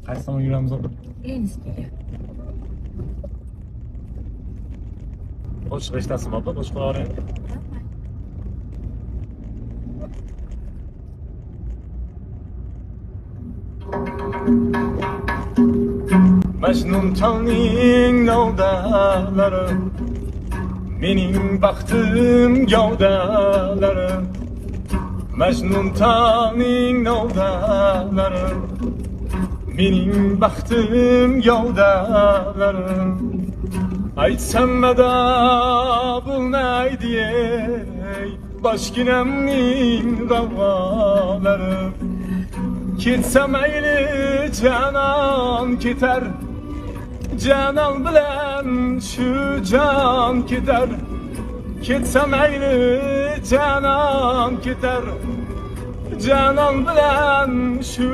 Qaysi tomon yuramiz opa? Lenskiga. Qo'shiq eshitasizmi opa? Qo'shiq qo'yavering. Majnun chalning novdalari, mening baxtim gavdalari. Majnun chalning novdalari, mening baxtim gavdalari. Aytsam mada bulmaydi ey başginamning davolari. Ketsam mayli canon ketar, canon bilan shu jon ketar. Ketsam mayli canon ketar, canon bilan shu